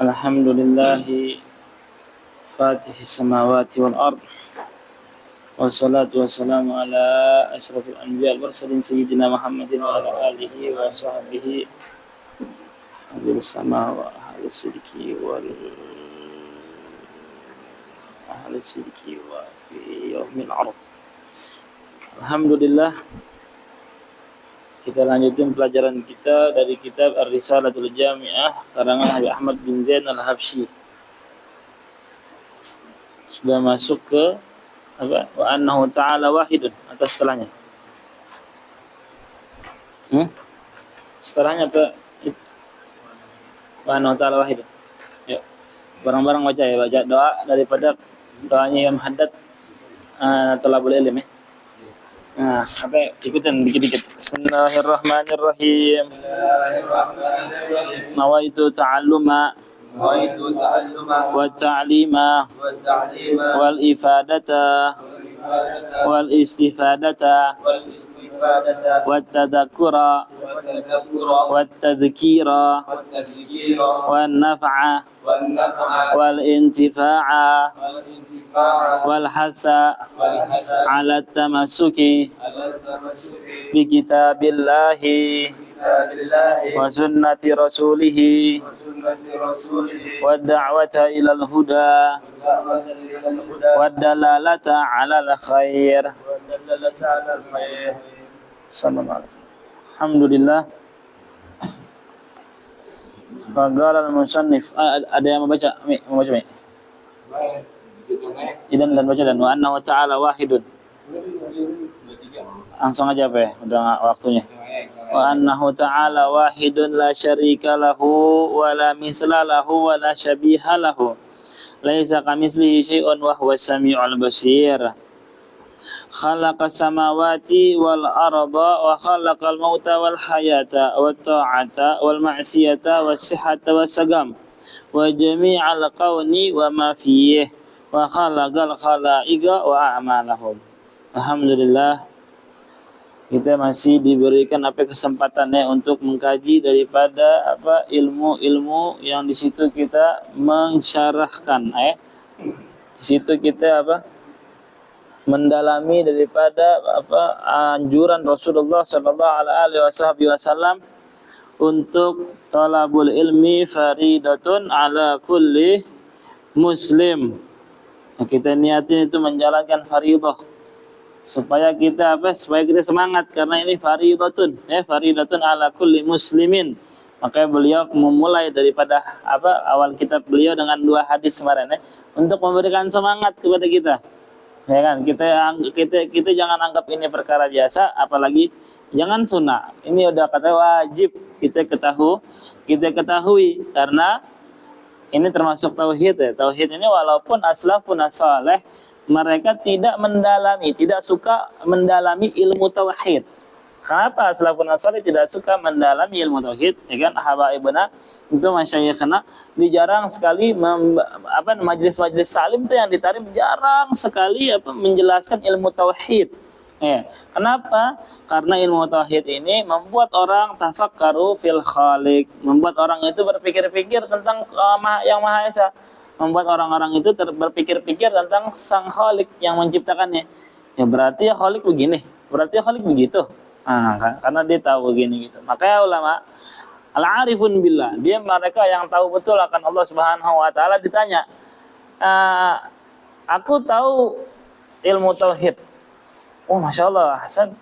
Alhamdulillahi Fatih samawati wal ard. Wassalatu wassalamu ala asyrafil anbiya wal mursalin sayyidina Muhammadin wa ala alihi wa sahbihi ahli sama wa ahli sidki wa fi yaumil ard. Alhamdulillah, kita lanjutkan pelajaran kita dari kitab Ar-Risalatul Jami'ah karangan Habib Ahmad bin Zain Al-Habsyi. Sudah masuk ke apa? Wa annahu ta'ala wahidun, atau setelahnya? Setelahnya apa? Wa annahu ta'ala wahidun. Yuk, bareng-bareng baca ya, baca doa daripada doanya Imam Haddad talabul ilm ya. Nah, apa ikutan dikit-dikit. Bismillahirrahmanirrahim. Nawaitu ta'alluma wa ta'lima wal ifadata wal istifadata wat tadhakkura wat tadhkira wan naf'a wal intifa'a wal hasa ala tamassuki bi kitabillahi wa sunnati rasulihi wa da'wata ilal huda wa dalalata ala al khair. Alhamdulillah. Faqala al-musannif, ada yang membaca? Membaca Mi? Idan dan baca dan wa annahu ta'ala wahidun. Langsung aja apa ya? Udah waktunya. Wa annahu ta'ala wahidun la syarika lahu wa la misla lahu wa la syabiha lahu. Laisa kamitslihi syai'un wa huwas samiul basir. Khalaqas samawati wal arda wa khalaqal mauta wal hayata wat ta'ata wal ma'siyata was sihhata was sagam wa jami'al qawni wa ma fihi wa khalaqal khalaiqa wa a'malahum. Alhamdulillah, kita masih diberikan kesempatannya untuk mengkaji daripada ilmu-ilmu yang di situ kita mensyarahkan di situ kita mendalami daripada anjuran Rasulullah sallallahu alaihi wasallam untuk talabul ilmi faridatun ala kulli muslim. Nah, kita niatin itu menjalankan faridah supaya kita semangat, karena ini faridatun faridatun ala kulli muslimin. Makanya beliau memulai daripada awal kitab beliau dengan 2 hadis kemarin untuk memberikan semangat kepada kita. Ya kan, kita jangan anggap ini perkara biasa, apalagi jangan sunnah. Ini udah kata wajib kita ketahui karena ini termasuk tauhid ya. Tauhid ini walaupun aslafun as-salih mereka tidak suka mendalami ilmu tauhid. Kenapa aslafun as-salih tidak suka mendalami ilmu tauhid? Ya kan, habaibuna itu masyayikhna jarang sekali majlis-majlis salim itu yang ditarim jarang sekali menjelaskan ilmu tauhid. Ya. Kenapa? Karena ilmu tauhid ini membuat orang tafakkaru fil khaliq, membuat orang itu berpikir-pikir tentang yang Maha Esa, membuat orang-orang itu berpikir-pikir tentang sang khaliq yang menciptakannya. Ya berarti ya khaliq begini, berarti ya khaliq begitu. Karena dia tahu begini gitu. Makanya ulama al-arifun billah, dia mereka yang tahu betul akan Allah Subhanahu wa taala ditanya, aku tahu ilmu tauhid. Oh, Masya Allah, Hasan,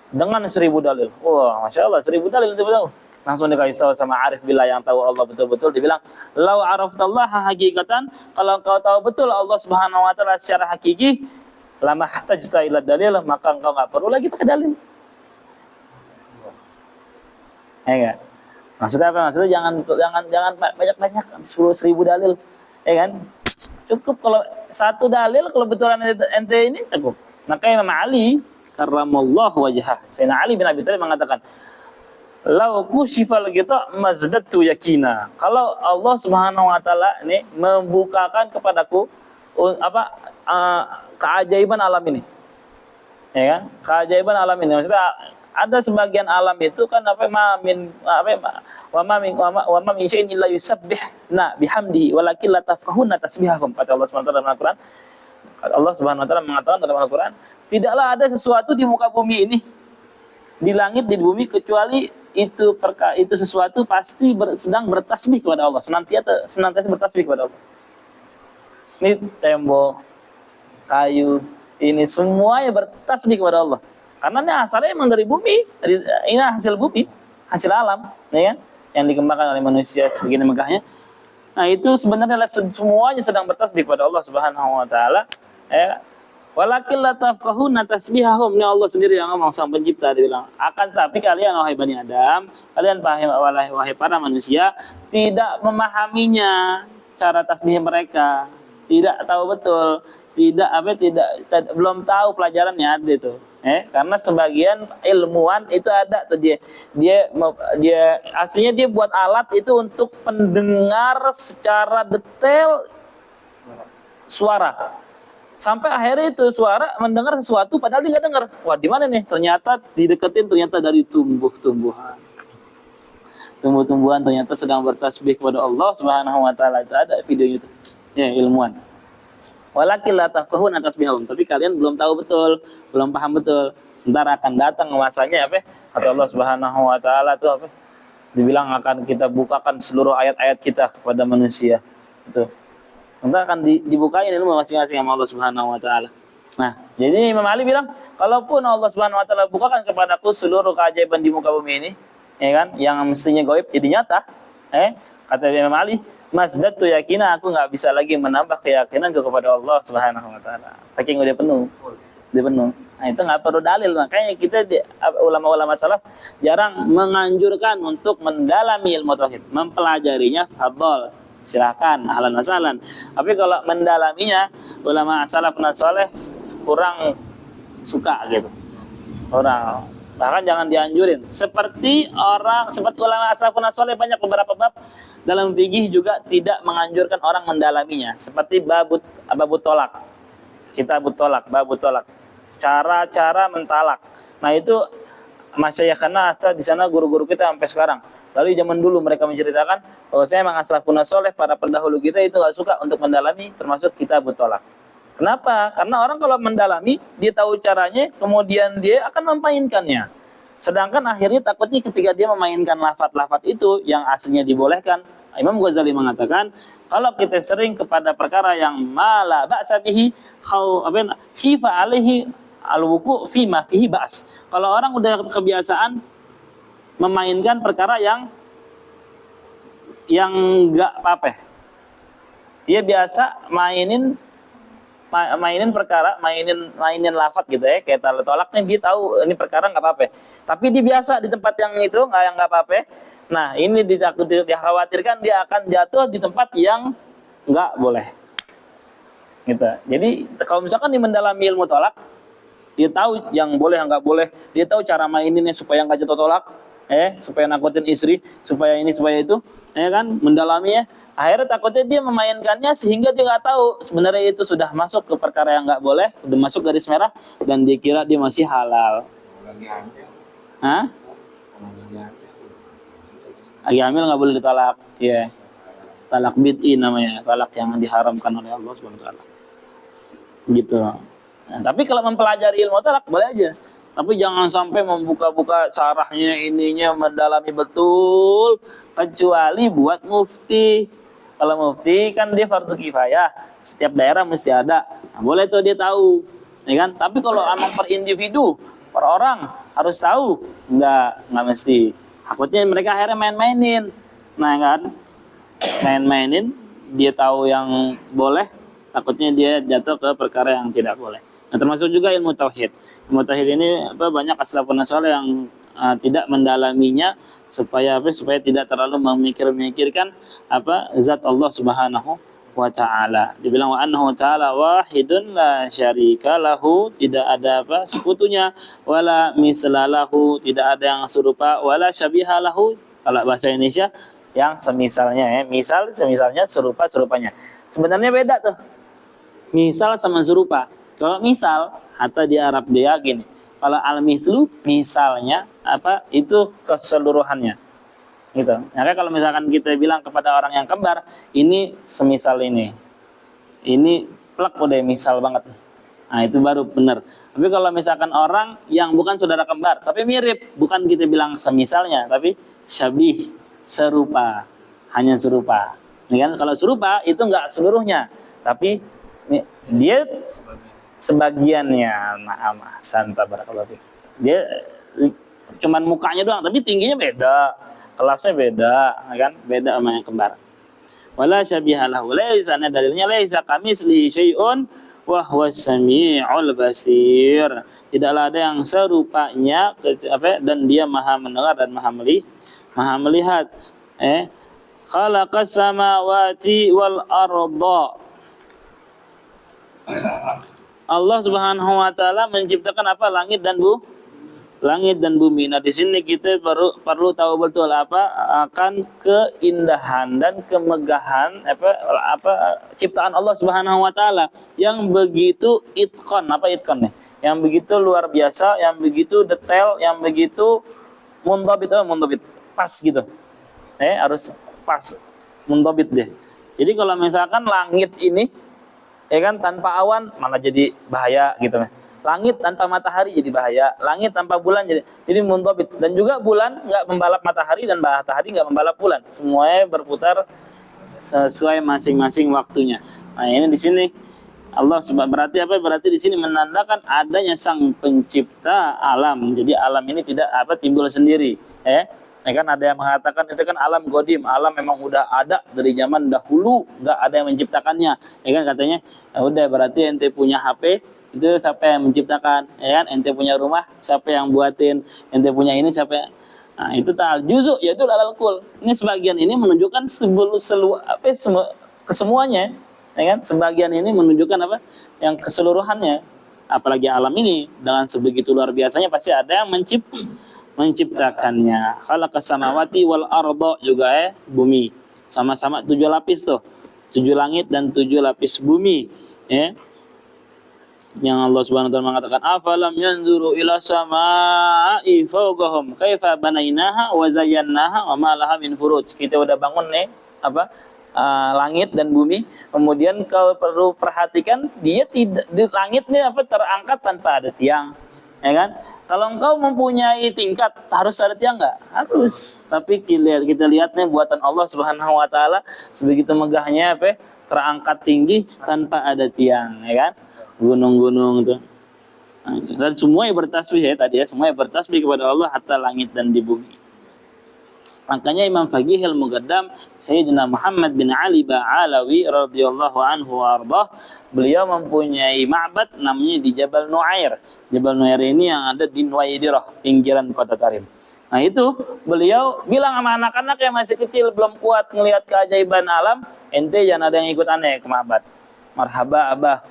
dengan 1000 dalil. Wah, Masya Allah, 1000 dalil itu tahu. Langsung dikasih tahu sama arif billah yang tahu Allah betul-betul. Dibilang, lau araftallaha hakikatan, kalau engkau tahu betul Allah Subhanahu wa taala secara hakiki, lama tahtajta ila dalil, maka engkau enggak perlu lagi pakai dalil. Ya, maksudnya apa? Maksudnya jangan banyak-banyak 10.000 dalil, ya kan? Cukup kalau 1 dalil, kalau betulan ente ini cukup. Maka Imam Ali karramallahu wajhah, Sayyidina Ali bin Abi Thalib mengatakan, "Lau kusyifal ghita mazdadtu yakina." Kalau Allah Subhanahu wa taala ini membukakan kepadaku keajaiban alam ini. Ya kan? Keajaiban alam ini. Maksudnya ada sebagian alam itu kan apa wa ma min syai'in illa yusabbihna bihamdihi walakin la tafqahuna tasbihahum, kata Allah Subhanahu wa taala dalam Al-Qur'an. Allah Subhanahu wa taala mengatakan dalam Al-Qur'an, tidaklah ada sesuatu di muka bumi ini, di langit, di bumi, kecuali itu sesuatu pasti sedang bertasbih kepada Allah, senantiasa bertasbih kepada Allah. Ini tembok, kayu, ini semuanya bertasbih kepada Allah. Karena ini asalnya emang dari bumi, ini hasil bumi, hasil alam, ya kan? Yang dikembangkan oleh manusia segini megahnya. Nah, itu sebenarnya semuanya sedang bertasbih kepada Allah Subhanahu wa taala, ya. Walakin la tafqahuna tasbihahum, ini Allah sendiri yang ngomong, sang pencipta, dia bilang, akan tapi kalian wahai Bani Adam, kalian wahai para manusia tidak memahaminya, cara tasbih mereka, tidak tahu betul, belum tahu pelajarannya ada itu. Karena sebagian ilmuwan itu ada tuh dia aslinya dia buat alat itu untuk pendengar secara detail suara. Sampai akhirnya itu suara mendengar sesuatu padahal dia nggak dengar. Wah, di mana nih? Ternyata dideketin, ternyata dari tumbuh-tumbuhan. Tumbuh-tumbuhan ternyata sedang bertasbih kepada Allah Subhanahu wa taala. Itu ada videonya itu. Ya, ilmuwan. Walakin la tafqahuna tasbihahum, tapi kalian belum tahu betul, belum paham betul. Ntar akan datang masanya apa? Kata Allah Subhanahu wa taala itu apa? Dibilang akan kita bukakan seluruh ayat-ayat kita kepada manusia. Itu. Ntar akan dibukain ilmu masing-masing sama Allah Subhanahu wa taala. Nah, jadi Imam Ali bilang, kalaupun Allah Subhanahu wa taala bukakan kepadaku seluruh keajaiban di muka bumi ini, ya kan, yang mestinya gaib jadi nyata, kata Imam Ali, masdatu yakinah, aku nggak bisa lagi menambah keyakinan kepada Allah Subhanahu wa taala. Saking udah penuh. Nah, itu nggak perlu dalil. Makanya kita ulama-ulama salaf jarang menganjurkan untuk mendalami ilmu tauhid, mempelajarinya fadhol. Silakan, ahlan wa sahlan. Tapi kalau mendalaminya, ulama salafun saleh kurang suka gitu. Orang bahkan jangan dianjurin. Seperti ulama salafun saleh banyak beberapa bab dalam fikih juga tidak menganjurkan orang mendalaminya. Seperti babut tolak. Kitabut tolak, babut tolak. Cara-cara mentalak. Nah, itu masyayikhna di sana guru-guru kita sampai sekarang. Lalu zaman dulu mereka menceritakan bahwa saya memang salafun saleh, para pendahulu kita itu nggak suka untuk mendalami termasuk kitabut tolak. Kenapa? Karena orang kalau mendalami, dia tahu caranya, kemudian dia akan memainkannya. Sedangkan akhirnya takutnya ketika dia memainkan lafaz-lafaz itu yang aslinya dibolehkan. Imam Ghazali mengatakan, kalau kita sering kepada perkara yang mala ba'sa bihi, khifa alaihi al-wuqu' fi ma fihi ba's. Kalau orang udah kebiasaan memainkan perkara yang enggak apa-apa. Dia biasa mainin perkara, mainin lafaz gitu ya, kayak tolaknya dia tahu ini perkara enggak apa-apa. Tapi dia biasa di tempat yang itu enggak apa-apa. Nah, ini dikhawatirkan dia akan jatuh di tempat yang enggak boleh. Gitu. Jadi kalau misalkan dia mendalami ilmu tolak, dia tahu yang boleh yang enggak boleh, dia tahu cara maininnya supaya enggak jatuh tolak. Supaya nakutin istri, supaya ini, supaya itu, kan, mendalaminya. Akhirnya takutnya dia memainkannya sehingga dia nggak tahu sebenarnya itu sudah masuk ke perkara yang nggak boleh, udah masuk garis merah, dan dia kira dia masih halal. Lagi hamil nggak boleh ditolak, ya. Talak bid'i namanya, talak yang diharamkan oleh Allah Subhanahu wa taala. Gitu. Nah, tapi kalau mempelajari ilmu talak boleh aja. Tapi jangan sampai membuka-buka sarahnya, ininya, mendalami betul. Kecuali buat mufti. Kalau mufti kan dia fardu kifayah. Setiap daerah mesti ada. Nah, boleh tuh dia tahu. Ya kan? Tapi kalau emang per individu, per orang harus tahu. Enggak mesti. Takutnya mereka akhirnya main-mainin. Nah kan? Main-mainin, dia tahu yang boleh. Takutnya dia jatuh ke perkara yang tidak boleh. Nah, termasuk juga ilmu tauhid. Ilmu tauhid ini banyak as-salafun saleh yang tidak mendalaminya supaya tidak terlalu memikirkan zat Allah Subhanahu wa taala. Dibilang wa annahu ta'ala wahidun la syarika lahu, tidak ada sekutunya, wala mislalahu, tidak ada yang serupa, wala syabiha lahu, kalau bahasa Indonesia yang semisalnya, semisalnya, serupanya. Sebenarnya beda tuh. Misal sama serupa. Kalau misal, hatta di Arab dia gini. Kalau al-mithlu misalnya apa itu keseluruhannya. Gitu. Maka kalau misalkan kita bilang kepada orang yang kembar, ini semisal ini. Ini plek udah misal banget. Nah, itu baru benar. Tapi kalau misalkan orang yang bukan saudara kembar, tapi mirip, bukan kita bilang semisalnya, tapi syabih, serupa, hanya serupa. Ini kan kalau serupa itu enggak seluruhnya, tapi dia sebagiannya. Nah, santa barakallahu fiik. Dia cuman mukanya doang, tapi tingginya beda, kelasnya beda, kan? Beda sama yang kembar. Wala syabihalahu, laisa, dalilnya laisa kamitslihi syai'un wa huwas samiul basir. Tidaklah ada yang serupanya dan dia maha mendengar dan maha melihat. Khalaqas samawati wal arda. Allah Subhanahu wa taala menciptakan apa? Langit dan bumi. Nah, di sini kita perlu tahu betul apa akan keindahan dan kemegahan ciptaan Allah Subhanahu wa taala yang begitu itqan. Apa itqan nih? Yang begitu luar biasa, yang begitu detail, yang begitu mundhabit, pas gitu. Harus pas, mundhabit deh. Jadi kalau misalkan langit ini kan tanpa awan malah jadi bahaya gitu. Langit tanpa matahari jadi bahaya, langit tanpa bulan jadi mundhabit. Dan juga bulan nggak membalap matahari dan matahari nggak membalap bulan. Semuanya berputar sesuai masing-masing waktunya. Nah, ini di sini Allah berarti apa? Berarti di sini menandakan adanya sang pencipta alam. Jadi alam ini tidak timbul sendiri. Kan ada yang mengatakan itu kan alam godim, alam memang udah ada dari zaman dahulu, nggak ada yang menciptakannya. Kan katanya, udah berarti ente punya HP, itu siapa yang menciptakan, kan? Ente punya rumah, siapa yang buatin, ente punya ini siapa yang... Nah, itu ta'al juzuk, yaitu alal kul. Ini sebagian ini menunjukkan kesemuanya, kan? Sebagian ini menunjukkan apa? Yang keseluruhannya. Apalagi alam ini dengan sebegitu luar biasanya pasti ada yang menciptakannya. Khalaqas samawati wal arda juga bumi. Sama-sama 7 lapis tuh. 7 langit dan 7 lapis bumi. Yang Allah Subhanahu wa taala mengatakan afalam yanzuru ila samaa'i fawqahum kaifa banainaha wa zayyanaha wa ma laha min furuj. Kita udah bangun nih langit dan bumi, kemudian kau perlu perhatikan dia tidak di langit nih terangkat tanpa ada tiang, ya kan? Kalau engkau mempunyai tingkat, harus ada tiang nggak? Harus. Tapi kita lihat nih buatan Allah Subhanahu wa taala sebegitu megahnya terangkat tinggi tanpa ada tiang, ya kan? Gunung-gunung itu. Dan semuanya bertasbih semuanya bertasbih kepada Allah hatta langit dan di bumi. Makanya Imam Faqihil Muqaddam Sayyidina Muhammad bin Ali Ba'alawi radhiyallahu anhu wa ardhah, beliau mempunyai ma'bad namanya di Jabal Nu'air. Jabal Nu'air ini yang ada di Nuwaidirah, pinggiran kota Tarim. Nah, itu beliau bilang sama anak-anak yang masih kecil belum kuat ngelihat keajaiban alam, ente jangan ada yang ikut aneh ke ma'bad. Marhaba abah,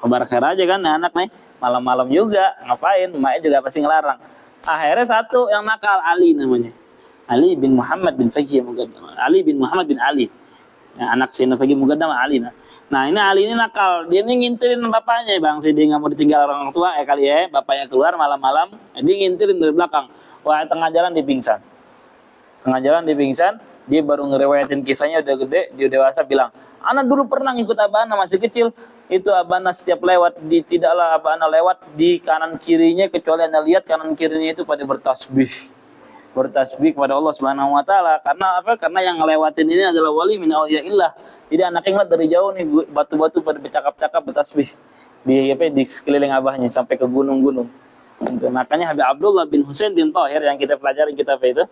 kabar khair aja kan anak nih, malam-malam juga ngapain, emaknya juga pasti ngelarang. Akhirnya satu yang nakal, Ali namanya. Ali bin Muhammad bin Faqih Muqaddam. Ali bin Muhammad bin Ali. Ya, anak Sayyidina Faqih Muqaddam Ali. Nah, ini Ali ini nakal. Dia ini ngintilin bapaknya, Bang. Dia nggak mau ditinggal orang tua kali ya. Bapaknya keluar malam-malam, dia ngintilin dari belakang. Wah, tengah jalan dia pingsan. Dia baru ngeriwayatin kisahnya udah gede, dia dewasa bilang, "Anak dulu pernah ngikut abana masih kecil. Itu abana setiap lewat tidaklah abana lewat di kanan kirinya kecuali Anda lihat kanan kirinya itu pada bertasbih kepada Allah Subhanahu wa taala. Karena apa? Karena yang ngelewatin ini adalah wali min auliyaillah. Jadi anaknya ngeliat dari jauh nih batu-batu pada bercakap-cakap bertasbih di sekeliling abahnya sampai ke gunung-gunung. Makanya Habib Abdullah bin Husain bin Thahir yang kita pelajari kitab itu,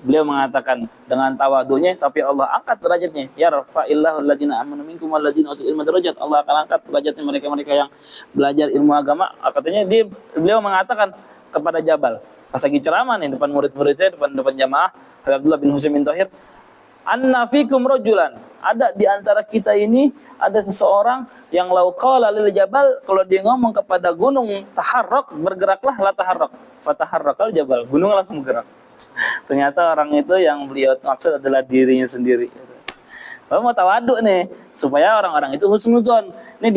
beliau mengatakan dengan tawadhunya, tapi Allah angkat derajatnya. Ya rafa'illahu alladziina aamanu minkum walladziina utul ilma darajat. Allah akan angkat derajatnya mereka-mereka yang belajar ilmu agama. Katanya beliau mengatakan kepada Jabal pas lagi ceramah nih depan murid-muridnya, depan jamaah, Habib Abdullah bin Husain bin Thahir, "Anna fikum rajulan." Ada di antara kita ini ada seseorang yang lau qala lil jabal, kalau dia ngomong kepada gunung taharrak, bergeraklah, la taharrak, fataharrakal jabal, gunung langsung bergerak. Ternyata orang itu yang beliau maksud adalah dirinya sendiri. Bapak mau tawaduk nih supaya orang-orang itu husnuzon. Ini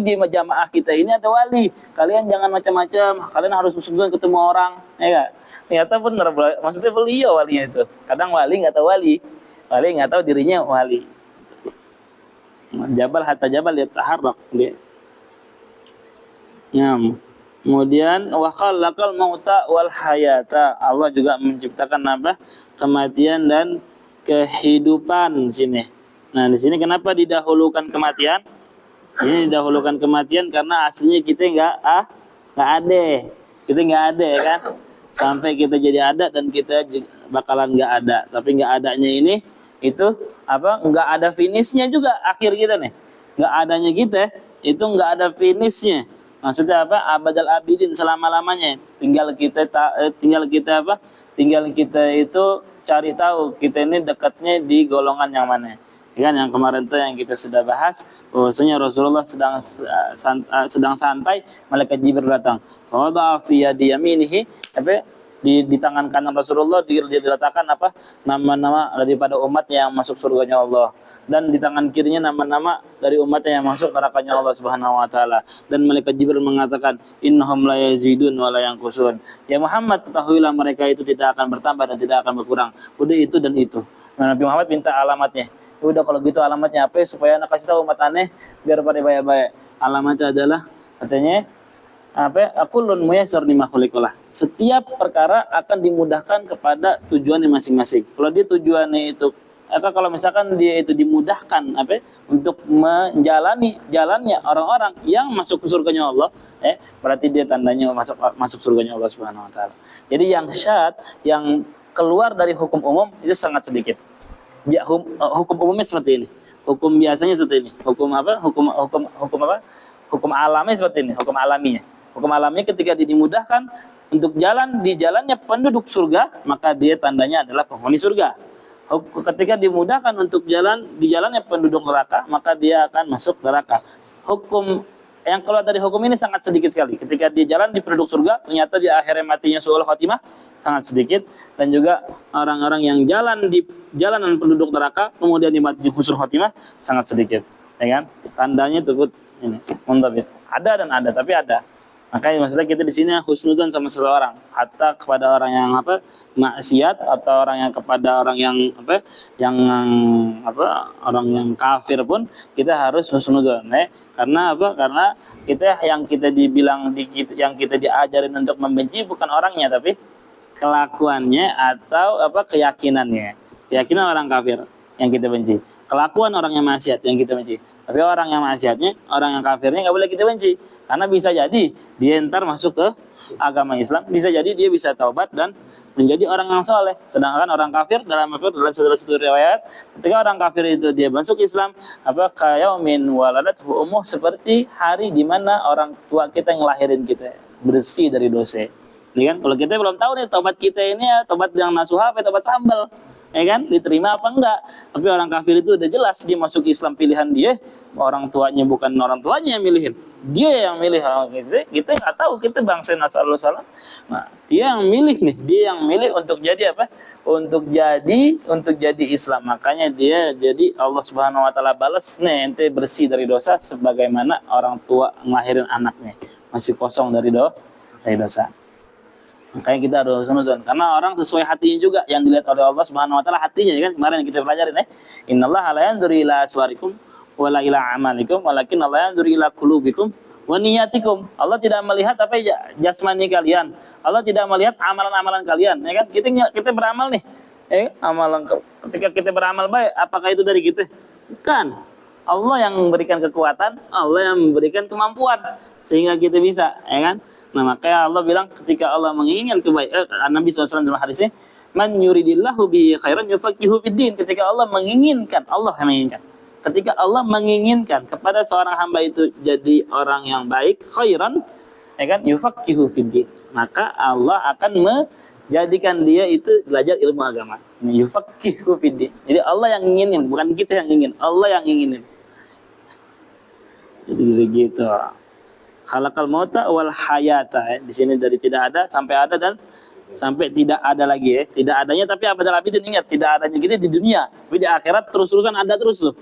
di jamaah kita ini ada wali. Kalian jangan macam-macam. Kalian harus husnuzon ketemu orang, ya enggak? Ternyata benar, maksudnya beliau walinya itu. Kadang wali nggak tahu wali. Wali nggak tahu dirinya wali. Jabal hatta jabal yataharrak dia. Ya. Kemudian wa khalaqal mauta wal hayata. Allah juga menciptakan apa? Kematian dan kehidupan di sini. Nah, di sini kenapa didahulukan kematian? Ini didahulukan kematian karena aslinya kita nggak ada. Kita nggak ada ya kan? Sampai kita jadi ada dan kita bakalan nggak ada. Tapi nggak adanya ini itu apa? Nggak ada finishnya juga akhir kita nih. Nggak adanya kita itu nggak ada finishnya. Maksudnya apa? Abadal abidin selama-lamanya. Tinggal kita apa? Tinggal kita itu cari tahu kita ini dekatnya di golongan yang mana. Ya kan yang kemarin tuh yang kita sudah bahas bahwasanya Rasulullah sedang santai, malaikat Jibril datang. Wada fi yadi yaminihi, di tangan kanan Rasulullah diletakkan apa? Nama-nama daripada umat yang masuk surganya Allah, dan di tangan kirinya nama-nama dari umatnya yang masuk nerakanya Allah Subhanahu wa taala. Dan malaikat Jibril mengatakan, innahum la yazidun wa la yanqusun. Ya Muhammad, ketahuilah mereka itu tidak akan bertambah dan tidak akan berkurang. Udah itu dan itu. Nah, Nabi Muhammad minta alamatnya. Udah kalau gitu alamatnya apa supaya anak kasih tahu umat aneh biar pada baik-baik. Alamatnya adalah katanya Aqulun muyassar lima khuliqalah. Setiap perkara akan dimudahkan kepada tujuannya masing-masing. Kalau dia tujuannya itu kalau misalkan dia itu dimudahkan untuk menjalani jalannya orang-orang yang masuk ke surganya Allah, berarti dia tandanya masuk surganya Allah Subhanahu wa taala. Jadi yang syad, yang keluar dari hukum umum itu sangat sedikit. Hukum umumnya seperti ini. Hukum biasanya seperti ini. Hukum alamnya seperti ini, hukum alaminya. Hukum alaminya ketika dimudahkan untuk di jalannya penduduk surga, maka dia tandanya adalah penghuni surga. Ketika dimudahkan untuk di jalannya penduduk neraka, maka dia akan masuk neraka. Hukum yang keluar dari hukum ini sangat sedikit sekali. Ketika dia jalan di penduduk surga, ternyata di akhirnya matinya su'ul khatimah sangat sedikit. Dan juga orang-orang yang jalan di jalanan penduduk neraka, kemudian dimatinya husnul khatimah sangat sedikit. Ya kan? Tandanya tersebut ini, muntabit. Ada dan ada, tapi ada. Makanya maksudnya kita di sini husnudzon sama seseorang, hatta kepada orang yang maksiat atau orang yang kepada orang yang orang yang kafir pun kita harus husnudzon, karena karena yang kita diajarin untuk membenci bukan orangnya tapi kelakuannya atau keyakinannya. Keyakinan orang kafir yang kita benci, kelakuan orang yang maksiat yang kita benci. Tapi orang yang maksiatnya, orang yang kafirnya nggak boleh kita benci. Karena bisa jadi dia ntar masuk ke agama Islam, bisa jadi dia bisa taubat dan menjadi orang yang soleh. Sedangkan orang kafir dalam satu riwayat, ketika orang kafir itu dia masuk Islam, kayaumin waladathu ummuh, seperti hari di mana orang tua kita yang ngelahirin kita, bersih dari dosa. Ini kan kalau kita belum tahu nih taubat kita ini taubat yang nasuha apa taubat sambal. Ya kan, diterima apa enggak. Tapi orang kafir itu udah jelas dia masuk Islam pilihan dia, orang tuanya bukan orang tuanya yang milihin, dia yang milih. Kita nggak tahu, kita bangsa nasallallahu salam. Nah, dia yang milih nih, dia yang milih untuk jadi untuk jadi Islam. Makanya dia jadi Allah Subhanahu wa taala balas nih, ente bersih dari dosa sebagaimana orang tua ngelahirin anaknya masih kosong dari dosa. Makanya kita harus husnuzon, karena orang sesuai hatinya juga yang dilihat oleh Allah Subhanahu wa taala, hatinya ya kan. Kemarin kita pelajarin innallaha la yanzuru ila aswarikum wala ila amalikum walakin Allah yanzuru ila qulubikum wa niyatikum. Allah tidak melihat jasmani kalian. Allah tidak melihat amalan-amalan kalian, ya kan? Kita beramal nih. Amalan ketika kita beramal baik, apakah itu dari kita? Bukan. Allah yang memberikan kekuatan, Allah yang memberikan kemampuan sehingga kita bisa, ya kan? Nah, makanya Allah bilang ketika Allah menginginkan kebaikan, Nabi SAW dalam hadisnya, man yuridillahu bihi khairan yufaqihu fiddin. Ketika Allah menginginkan, ketika Allah menginginkan kepada seorang hamba itu jadi orang yang baik, khairan, ya kan, yufaqihu fiddin, maka Allah akan menjadikan dia itu belajar ilmu agama. Yufaqihu fiddin. Jadi Allah yang inginin, bukan kita yang ingin, Allah yang inginin. Jadi begitu. Khalaqal mauta wal hayata. Di sini dari tidak ada sampai ada dan sampai tidak ada lagi ya. Tidak adanya tapi abadal abidin, ingat, tidak adanya gitu di dunia. Tapi di akhirat terus-terusan ada terus tuh.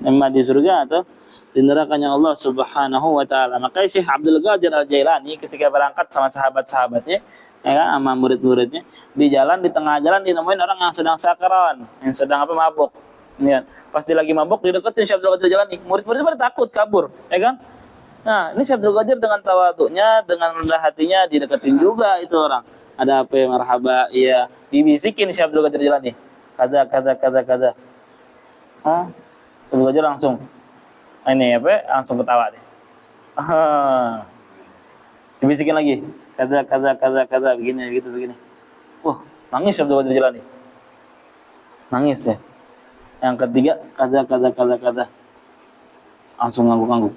Emma di surga atau di nerakanya Allah Subhanahu wa taala. Makanya Syekh Abdul Qadir Al-Jailani ketika berangkat sama sahabat-sahabatnya, ya kan, sama murid-muridnya, di jalan, di tengah jalan dinemuin orang yang sedang sakarawan, yang sedang mabuk. Ya. Pas dia lagi mabuk dideketin Syekh Abdul Qadir Jailani. Murid-muridnya pada takut kabur, ya kan? Nah, ini Syekh Abdul Qadir dengan tawaduknya, dengan rendah hatinya dideketin juga itu orang. Ada apa ya, marhaba, iya. Dibisikin Syekh Abdul Qadir Jailani. Kada. Syekh Abdul Qadir langsung langsung ketawa deh. Dibisikin lagi. Kada begini begini. Wah, nangis Syekh Abdul Qadir Jailani. Nangis ya. Yang ketiga, kada. Langsung ngangguk-ngangguk.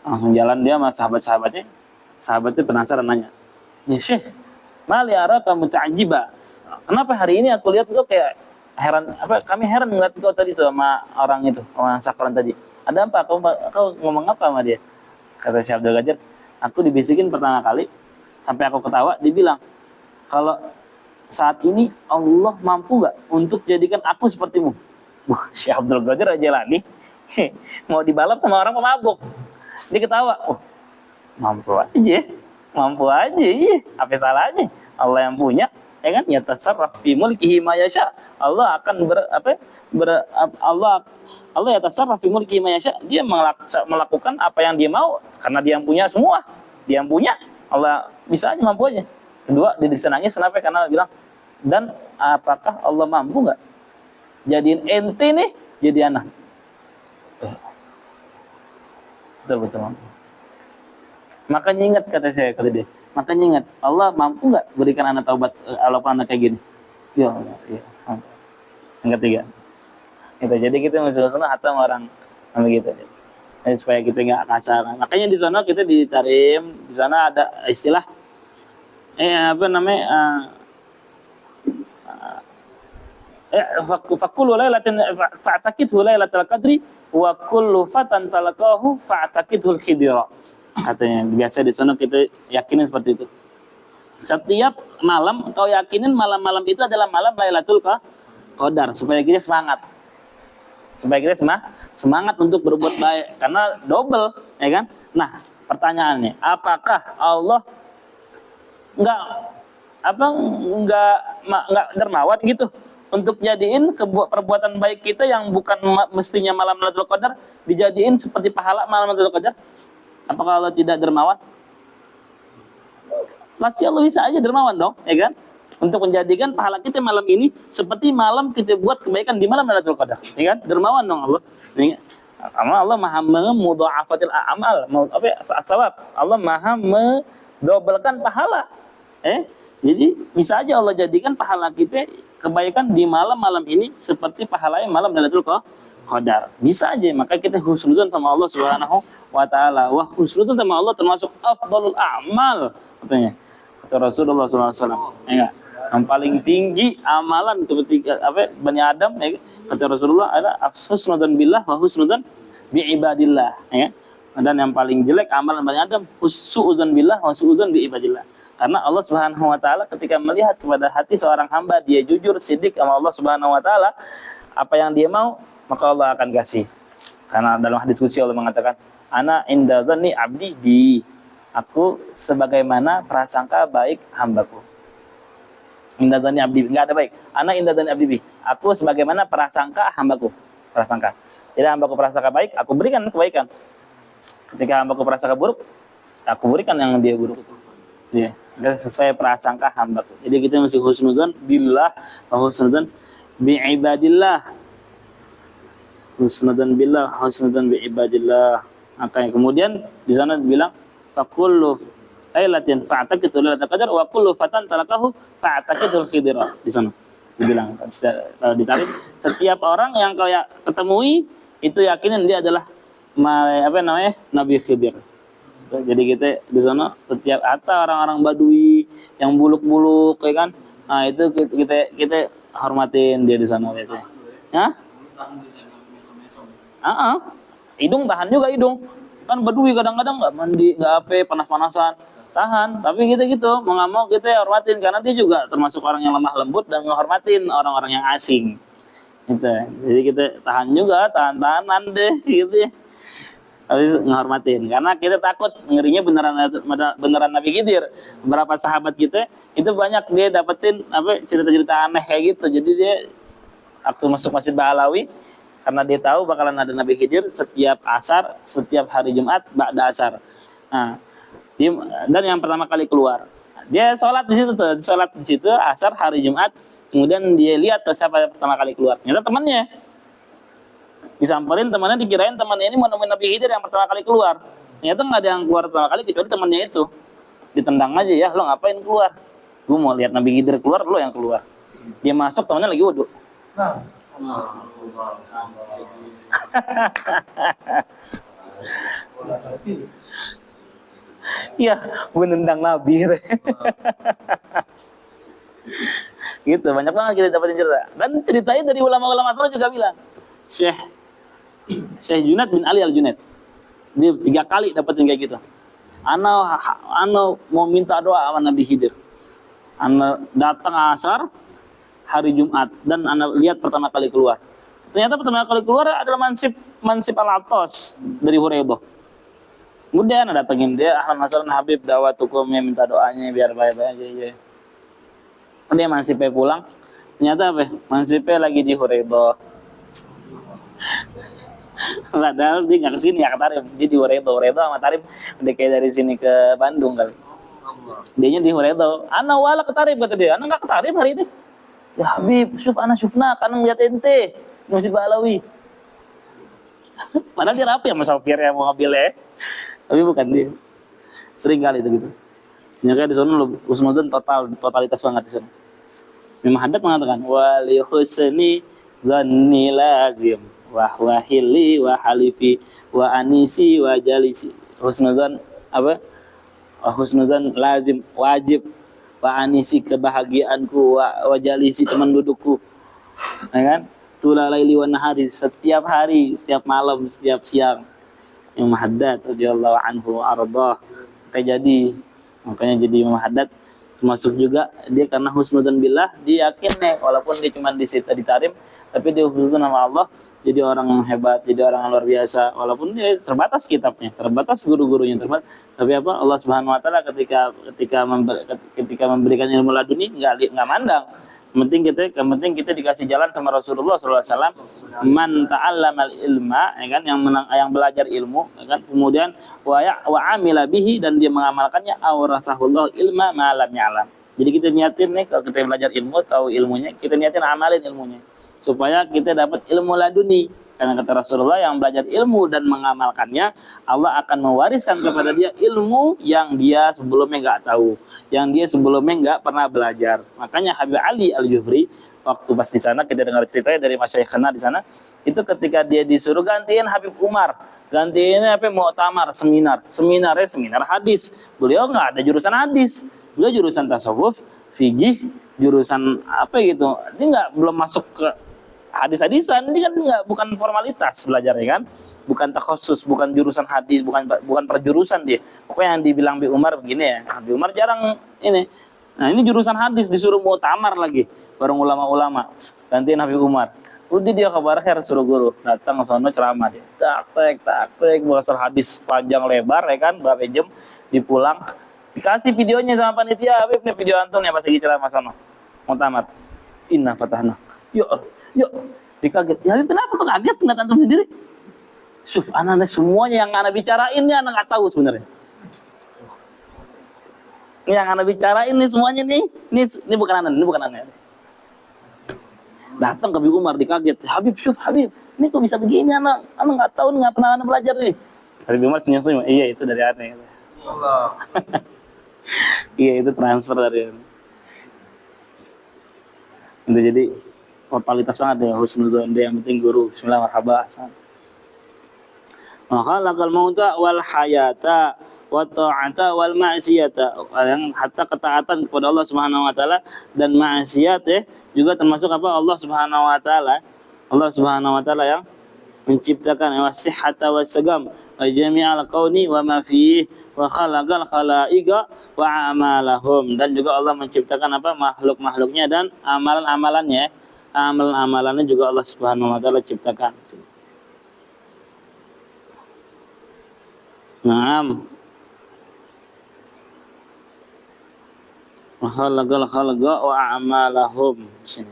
Langsung jalan dia sama sahabat-sahabatnya. Sahabatnya penasaran nanya, "Ya Syekh, mali araka muta'ajjiba. Kenapa hari ini aku lihat kau kayak heran, kami heran melihat kau tadi tuh sama orang itu, orang sakran tadi. Ada apa? Kau ngomong apa sama dia?" Kata Syekh Abdul Qadir, "Aku dibisikin pertama kali sampai aku ketawa, dibilang, kalau saat ini Allah mampu nggak untuk jadikan aku sepertimu?" Syekh Abdul Qadir Jailani mau dibalap sama orang pemabuk. Dia ketawa. Mampu aja, iya. Apa salahnya? Allah yang punya, ya kan? Yatasarraf fi mulkihi ma yasha. Allah akan Allah yatasarraf fi mulkihi ma yasha. Dia melakukan apa yang dia mau karena dia yang punya semua. Dia yang punya. Allah bisa aja, mampu aja. Kedua, dia bisa nangis kenapa? Karena dia bilang, "Dan apakah Allah mampu enggak jadiin ente nih jadi anak?" Betul mampu. Makanya ingat, kata dia. Makanya ingat, Allah mampu nggak berikan anak taubat, walaupun anak kayak gini? Ya Allah, ya. Yang ketiga, gitu. Jadi kita mesti hatam orang begitu. Jadi, supaya kita nggak kasar. Makanya di sana kita ditarim, di sana ada istilah fakulu lailatin fa'takidhu lailatul qadri wa kullu fatan talaqahu fa'takidhul khidra. Katanya biasa di sana kita yakinin seperti itu. Setiap malam kau yakinin malam-malam itu adalah malam Lailatul Qadar, supaya kita semangat. Supaya kita semangat untuk berbuat baik karena double, ya kan? Nah, pertanyaannya, apakah Allah enggak dermawan gitu untuk jadiin perbuatan baik kita yang bukan mestinya malam Lailatul Qadar dijadiin seperti pahala malam Lailatul Qadar? Apakah Allah tidak dermawan? Pasti Allah bisa aja dermawan dong, ya kan? Untuk menjadikan pahala kita malam ini seperti malam kita buat kebaikan di malam Lailatul Qadar, ya kan? Dermawan dong Allah. Karena Allah Maha mudha'afatil a'mal, as-sawab. Allah Maha mendobelkan pahala. Jadi bisa aja Allah jadikan pahala kita kebaikan di malam-malam ini seperti pahalanya malam Lailatul Qadar. Bisa aja, maka kita husnuzon sama Allah Subhanahu wa taala. Wah, husnuzon sama Allah termasuk afdhalul a'mal, katanya. Kata Rasulullah SAW. Ya, yang paling tinggi amalan ketika Bani Adam, ya, kata Rasulullah, ada husnuzon billah wa husnuzon bi ibadillah, ya. Dan yang paling jelek amalan Bani Adam su'udzon billah wa su'udzon bi ibadillah. Karena Allah Subhanahu wa taala ketika melihat kepada hati seorang hamba, dia jujur, sidik sama Allah Subhanahu wa taala, apa yang dia mau, maka Allah akan kasih. Karena dalam hadis qudsi Allah mengatakan, "Ana inda dzanni 'abdi bi." Aku sebagaimana prasangka baik hambaku. Inda dzanni 'abdi, enggak ada baik. Ana inda dzanni 'abdi bi. Aku sebagaimana prasangka hambaku. Prasangka. Jadi hambaku prasangka baik, aku berikan kebaikan. Ketika hambaku prasangka buruk, aku berikan yang dia buruk itu. Ya, sesuai prasangka hambaku. Jadi kita mesti husnuzon billah wa husnuzon bi ibadillah. Husnudzan billah, husnudzan bi ibadillah. Maka kemudian di sana dibilang faqullu lailatin fa'taqitu lailatul qadar wa kullu fatan talaqahu fa'taqitul khidra. Di sana dibilang ditarik setiap orang yang kau ketemui itu yakinin dia adalah Nabi Khidir. Jadi kita di sana setiap orang-orang Badui yang buluk-buluk, ya kan? Nah, itu kita hormatin dia di sana biasanya. Hidung tahan juga hidung. Kan Badui kadang-kadang nggak mandi, nggak apa, panas-panasan, tahan. Tapi kita gitu, mau nggak mau kita hormatin karena dia juga termasuk orang yang lemah lembut dan menghormatin orang-orang yang asing. Gitu. Jadi kita tahan juga, tahan-tahanan deh, gitu ya. Habis menghormatin karena kita takut ngerinya beneran Nabi Khidir. Beberapa sahabat kita itu banyak dia dapetin apa cerita-cerita aneh kayak gitu. Jadi dia waktu masuk Masjid Ba'alawi karena dia tahu bakalan ada Nabi Khidir setiap asar, setiap hari Jumat ba'da asar. Nah, dia, dan yang pertama kali keluar. Dia sholat di situ tuh, sholat di situ asar hari Jumat. Kemudian dia lihat tuh siapa yang pertama kali keluar. Ternyata temannya. Disamperin temannya, dikirain temannya ini mau nemuin Nabi Khidir yang pertama kali keluar. Ternyata nggak ada yang keluar pertama kali kecuali temannya itu. Ditendang aja, ya lo ngapain keluar? Gue mau lihat Nabi Khidir keluar, lo yang keluar. Dia masuk, temannya lagi wudhu. Iya, gue nendang Nabi. Gitu, banyak banget kita dapatin cerita. Dan ceritanya dari ulama-ulama salaf juga bilang, Syekh Junaid bin Ali Al-Junaid, dia 3 kali dapetin kayak gitu. Ana mau minta doa sama Nabi Khidir. Ana datang asar hari Jumat dan ana lihat pertama kali keluar. Ternyata pertama kali keluar adalah Mansib Al-Atos dari Huraybah. Kemudian ana datengin dia, ahlan hasan Habib dawatukum, ya minta doanya biar baik-baik aja. Dia Mansibnya pulang, ternyata apa? Mansibnya lagi di Huraybah. Padahal dia nggak kesini ya ke Tarim, dia di Huraybah sama Tarim udah kayak dari sini ke Bandung kali. Dianya di Huraybah. Ana wala ke Tarim kata dia. Ana nggak ke Tarim hari ini. Ya Habib, ana syufna karena ngeliat ente di Masjid Ba'alawi. Padahal dia rapi sama sopirnya mau mobilnya. Tapi bukan dia. Sering kali itu gitu. Ya kayak di sana husnuzon totalitas banget di sana. Imam Haddad mengatakan wali husni dzanni lazim wa hili wa halifi wa anisi wa jalisi. Husnuzon apa? Husnuzon lazim wajib, wa anisi kebahagiaanku, wa jalisi teman dudukku. Ya kan? Tula laili wa nahari, setiap hari, setiap malam, setiap siang. Imam Haddad radhiyallahu anhu ardah. Makanya jadi Imam Haddad termasuk juga dia karena husnudzon billah, dia yakin nih walaupun dia cuma di Tarim tapi dia husnudzon sama Allah, jadi orang yang hebat, jadi orang yang luar biasa walaupun dia terbatas kitabnya, terbatas guru-gurunya, terbatas, tapi apa Allah Subhanahu wa taala ketika memberikan ilmu laduni enggak mandang. Yang penting kita dikasih jalan sama Rasulullah SAW. Man ta'allamal ilma, ya kan, yang belajar ilmu, ya kan, kemudian wa amila bihi, dan dia mengamalkannya, awrasahullahu ilma ma lam ya'lam. Jadi kita niatin nih kalau kita belajar ilmu, tahu ilmunya, kita niatin amalin ilmunya supaya kita dapat ilmu laduni. Karena kata Rasulullah, yang belajar ilmu dan mengamalkannya, Allah akan mewariskan kepada dia ilmu yang dia sebelumnya nggak tahu, yang dia sebelumnya nggak pernah belajar. Makanya Habib Ali Al-Jufri, waktu pas di sana kita dengar ceritanya dari Masyayikhna di sana, itu ketika dia disuruh gantiin Habib Umar, gantiinnya apa? Mu'tamar, seminarnya seminar hadis. Beliau nggak ada jurusan hadis, beliau jurusan tasawuf, fikih, jurusan apa gitu. Dia belum masuk ke hadis-hadisan, ini kan bukan formalitas belajarnya kan, bukan takhusus, bukan jurusan hadis, bukan perjurusan dia. Pokoknya yang dibilang Habib Umar begini ya, Habib Umar jarang ini. Nah ini jurusan hadis disuruh mu'tamar lagi, bareng ulama-ulama, gantiin Habib Umar. Udah dia kabar suruh guru, datang ke sana ceramah dia, tak bahasa hadis panjang lebar ya kan, berapa jam, dipulang, dikasih videonya sama panitia, Habib nih video antum ya pas lagi ceramah sana, mu'tamar. Inna fatahna. Yuk, dikaget. Ya kenapa kok kaget ngeliat antum sendiri? Anak semuanya yang anak bicarain ini anak nggak tahu sebenarnya. Yang anak bicarain ini semuanya nih, ini bukan anak. Datang ke Habib Umar dikaget. Habib, ini kok bisa begini anak nggak tahu, nggak pernah anak belajar nih. Habib Umar senyum-senyum. Iya itu dari anak. Allah. Iya itu transfer dari anak. Itu jadi totalitas banget ya husnuzon dia, yang penting guru. Bismillah marhaba. Maka lakal mauta wal hayata wa ta'ata wal ma'siyata, yang hatta ketaatan kepada Allah Subhanahu wa taala dan maksiat ya juga termasuk apa? Allah Subhanahu wa taala yang menciptakan wasihhata wasagam wa jami'al kauni wa ma fihi wa khalaqal khalaiqa wa amalahum, dan juga Allah menciptakan apa makhluk-makhluknya dan amalan-amalannya. Amalan-amalannya juga Allah Subhanahu wa taala ciptakan. Naam. Wa khalaqal khalqa wa amalahum. Sini.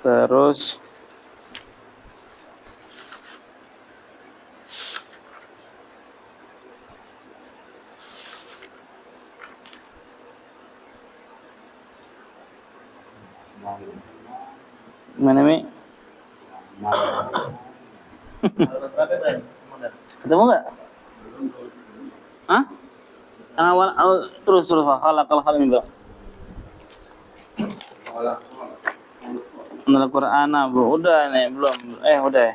Terus mana Mi? Ketemu nggak? Hah? Yang awal terus khalaqal khalqa min Al-Quran Bu. Udah nih belum? Udah ya.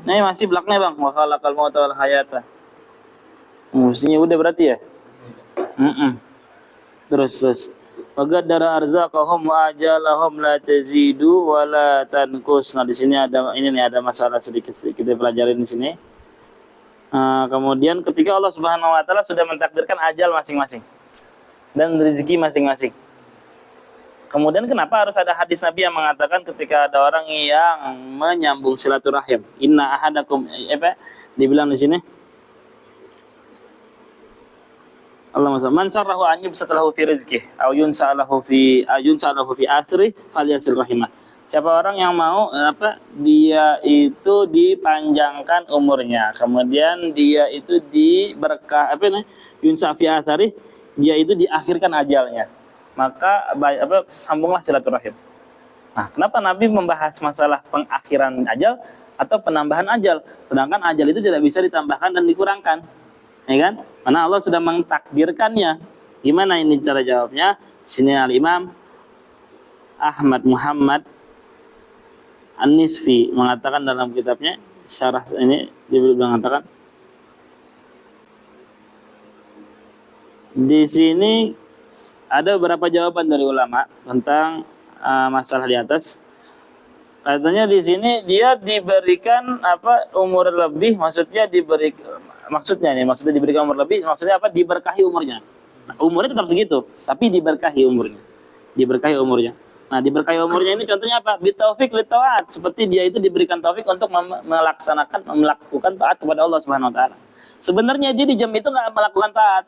Nih masih belakangnya Bang. Wa khalaqal mauta wal hayata. Mestinya udah berarti ya? Terus. Wa qaddara arzaqahum wa ajalahum la tazidu wa la tanqus. Nah, di sini ada ada masalah sedikit kita pelajarin di sini. Kemudian ketika Allah Subhanahu wa taala sudah mentakdirkan ajal masing-masing dan rezeki masing-masing. Kemudian kenapa harus ada hadis Nabi yang mengatakan ketika ada orang yang menyambung silaturahim, inna ahadakum dibilang di sini Allah masya man sarrahu an yubsatalahu fi rizqih aw yunsalahu fi asri falyasil rahimah. Siapa orang yang mau dia itu dipanjangkan umurnya, kemudian dia itu diberkah yunsa fi asri, dia itu diakhirkan ajalnya, maka sambunglah silaturahim. Nah, kenapa Nabi membahas masalah pengakhiran ajal atau penambahan ajal, sedangkan ajal itu tidak bisa ditambahkan dan dikurangkan, ya kan? Karena Allah sudah mentakdirkannya. Gimana ini cara jawabnya? Sini Al-Imam Ahmad Muhammad An-Nisfi mengatakan dalam kitabnya syarah ini, dia mengatakan di sini ada beberapa jawaban dari ulama tentang masalah di atas. Katanya di sini dia diberikan umur lebih, maksudnya diberikan umur lebih, maksudnya diberkahi umurnya. Nah, umurnya tetap segitu, tapi diberkahi umurnya. Nah, diberkahi umurnya ini contohnya apa? Bitaufik litaat, seperti dia itu diberikan taufik untuk melakukan taat kepada Allah Subhanahu wa taala. Sebenarnya dia di jam itu enggak melakukan taat.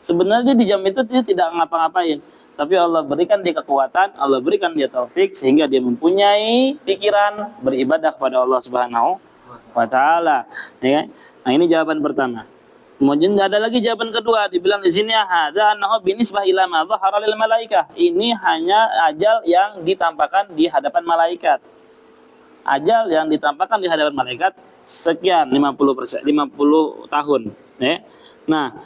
Sebenarnya di jam itu dia tidak ngapa-ngapain, tapi Allah berikan dia kekuatan, Allah berikan dia taufik sehingga dia mempunyai pikiran beribadah kepada Allah Subhanahu wa taala, ya. Nah, ini jawaban pertama. Kemudian ada lagi jawaban kedua, dibilang di sini hadza annahu binisbah ila ma dhahara lil malaikah. Ini hanya ajal yang ditampakkan di hadapan malaikat. Ajal yang ditampakkan di hadapan malaikat sekian 50%, 50 tahun, ya. Nah,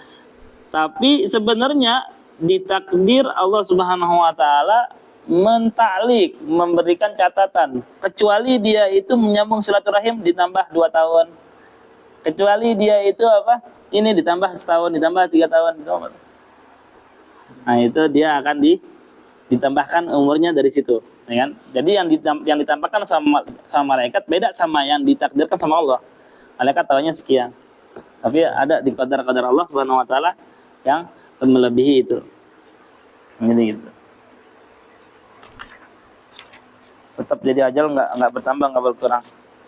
tapi sebenarnya ditakdir Allah Subhanahu wa taala mentaklik, memberikan catatan, kecuali dia itu menyambung silaturahim ditambah 2 tahun. Kecuali dia itu ini ditambah setahun, ditambah 3 tahun. Nah, itu dia akan ditambahkan umurnya dari situ, ya kan? Jadi yang ditambahkan sama malaikat beda sama yang ditakdirkan sama Allah. Malaikat tahunya sekian. Tapi ada di qadar-qadar Allah Subhanahu wa taala yang melebihi itu. Jadi gitu. Tetap jadi ajal enggak bertambah, enggak berkurang.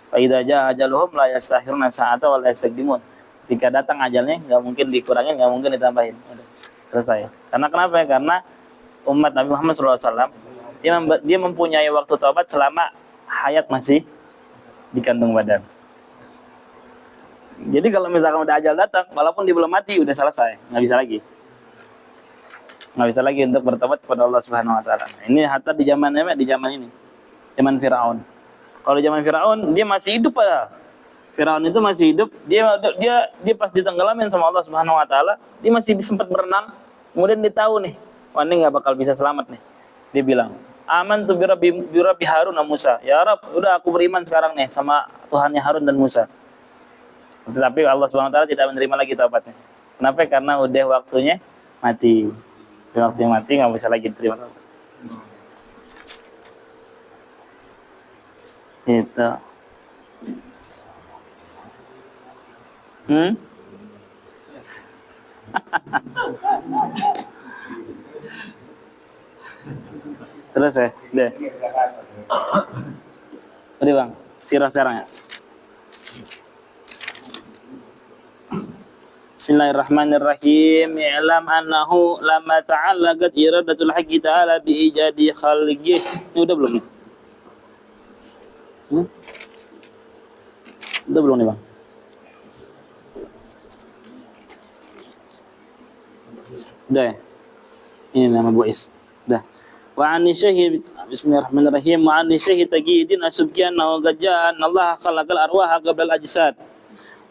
Fa idza jaa ajaluhum la yastakhiruna sa'ata wa la yastaqdimun. Ketika datang ajalnya enggak mungkin dikurangin, enggak mungkin ditambahin. Udah, selesai. Karena kenapa ya? Karena umat Nabi Muhammad SAW dia mempunyai waktu taubat selama hayat masih di kandung badan. Jadi kalau misalkan udah ajal datang, walaupun dia belum mati, udah selesai, nggak bisa lagi untuk bertobat kepada Allah Subhanahu Wa Taala. Ini hatta di zaman ini, zaman Firaun. Kalau zaman Firaun dia masih hidup pada. Firaun itu masih hidup, dia pas ditenggelamin sama Allah Subhanahu Wa Taala, dia masih sempat berenang. Kemudian dia tahu nih, wah ini nggak bakal bisa selamat nih. Dia bilang, amantu bi Rabbi Harun dan Musa. Ya Rabb, udah aku beriman sekarang nih sama Tuhannya Harun dan Musa. Tetapi Allah Subhanahu wa taala tidak menerima lagi taubatnya. Kenapa? Karena udah waktunya mati. Udah waktunya mati, nggak bisa lagi diterima taubat. Itu. Terus ya, deh. Udah bang, sirah sekarang ya. Bismillahirrahmanirrahim. I'lam annahu lamma ta'allaqat iradatul haqqi ta'ala bi ijadi khalqih. Ini udah belum nih? Udah belum nih bang? Udah ya? Ini nama Bu Is. Udah. Wa an syahid Bismillahirrahmanirrahim. Wa an syahid taqiyidin asubkiana wa gajaan Allah khalaqal arwaha qabla al-ajsad.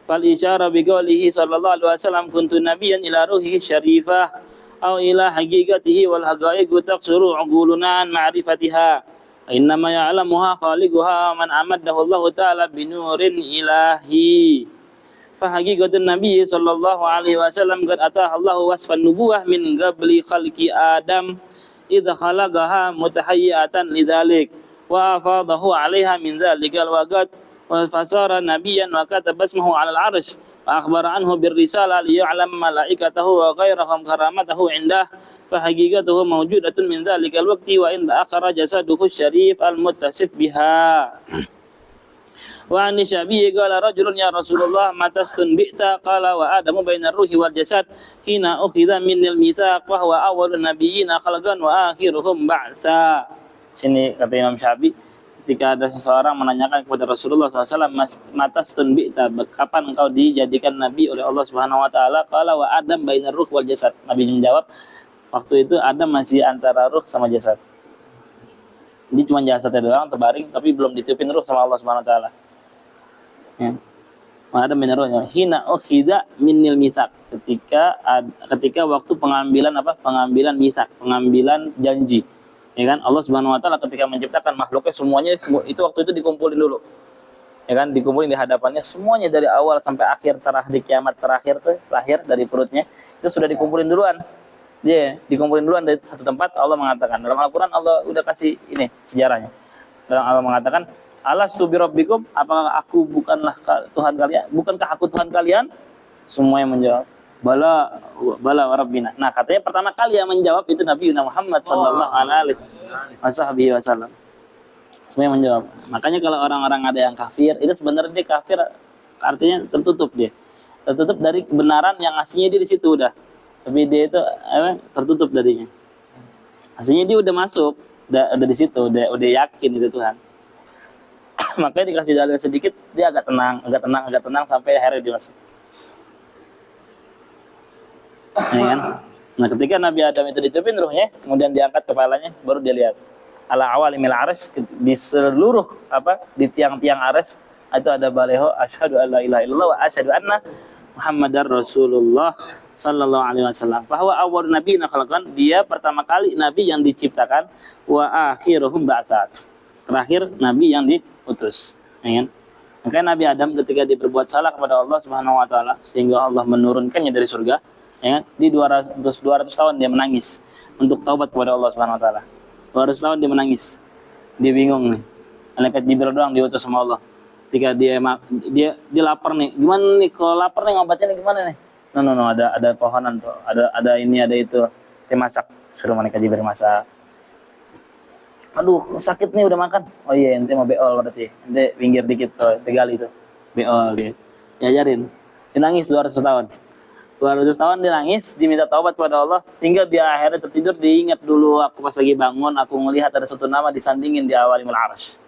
Fal isyara bi qawlihi sallallahu alaihi wasallam kuntu nabiyyan ila ruhihi syarifah aw ila haqiqatihi wal haqaiqu taqsuru uquluna an ma'rifatiha. Innama ya'lamuha khaliquha man amaddahu Allah ta'ala binurin ilahi. Fa haqiqatun nabiy sallallahu alaihi wasallam qad ataha Allah wasfan nubuwah min qabli khalqi Adam idza khalaqaha mutahayyatan lidzalik wa afadahu 'alaiha min dzalikal waqt wa fasara nabiyyan wa kataba ismahu 'alal 'arsy wa akhbara anhu birrisalah liya'lam malaikatahu wa ghairahum karamatahu 'indah fa haqiqatuhu mawjudatun min dzalikal waqti wa in akhara jasaduhu syarif al-muttasif biha. Wa an syabihi qala rajulun ya Rasulullah matastun bi'ta qala wa adamu bainar ruhi wal jasad hina ukhidha minil mitsaq wa huwa awwalun nabiyyina khalqan wa akhiruhum ba'sa. Sini kata Imam Syafi'i, ketika ada seseorang menanyakan kepada Rasulullah SAW, matastun bi'ta, kapan engkau dijadikan nabi oleh Allah Subhanahu wa taala? Qala wa adam bainar ruh wal jasad. Nabi menjawab, waktu itu Adam masih antara ruh sama jasad. Ini cuma jasadnya doang terbaring tapi belum ditiupin ruh sama Allah Subhanahu wa taala. Ya. Ada mineral hina ukhida minil misak, ketika waktu pengambilan pengambilan misak, pengambilan janji, ya kan? Allah Subhanahu wa taala ketika menciptakan makhluknya semuanya itu waktu itu dikumpulin dulu, ya kan? Dikumpulin di hadapannya semuanya dari awal sampai akhir di kiamat terakhir tuh lahir dari perutnya itu sudah dikumpulin duluan. Dia dikumpulin duluan dari satu tempat. Allah mengatakan dalam Al-Qur'an, Allah udah kasih ini sejarahnya. Dalam Allah mengatakan, Alastu bi rabbikum, apakah aku bukanlah Tuhan kalian? Bukankah aku Tuhan kalian? Semua yang menjawab, bala wa rabbina. Nah, katanya pertama kali yang menjawab itu Nabi Muhammad sallallahu alaihi wasallam. Semua yang menjawab. Makanya kalau orang-orang ada yang kafir, itu sebenarnya dia kafir artinya tertutup dia. Tertutup dari kebenaran yang aslinya dia di situ udah. Tapi dia itu tertutup darinya. Aslinya dia udah masuk, udah di situ, udah yakin itu Tuhan. Makanya dikasih dalil sedikit dia agak tenang sampai akhirnya dia masuk. Ya kan? Nah, ketika Nabi Adam itu ditiupin ruhnya, kemudian diangkat kepalanya, baru dia lihat ala awalimil arsy, di seluruh di tiang-tiang arsy itu ada baleho asyhadu alla ilaha illallah wa asyhadu anna Muhammadar Rasulullah sallallahu alaihi wasallam. Bahwa awal nabi khalaqan, dia pertama kali nabi yang diciptakan, wa akhiruhum ba'tsat. Terakhir nabi yang diutus, ya kan? Maka Nabi Adam ketika dia berbuat salah kepada Allah Subhanahu wa taala sehingga Allah menurunkannya dari surga, ya kan? Di 200 tahun dia menangis untuk taubat kepada Allah Subhanahu wa taala. 200 tahun dia menangis. Dia bingung nih. Malaikat Jibril doang diutus sama Allah. Ketika dia lapar nih. Gimana nih kalau lapar nih ngobatinnya gimana nih? No, ada pohonan tuh. Ada ini, ada itu. Dia masak. Suruh malaikat Jibril masak. Aduh, sakit nih udah makan. Oh iya, ente mau beol berarti. Ente pinggir dikit tuh, tegali tuh. Beol dia. Diajarin. Dia nangis 200 tahun. 200 tahun dia nangis, diminta taubat kepada Allah, sehingga dia akhirnya tertidur, diingat dulu aku pas lagi bangun, aku melihat ada satu nama disandingin di awalimul arsy.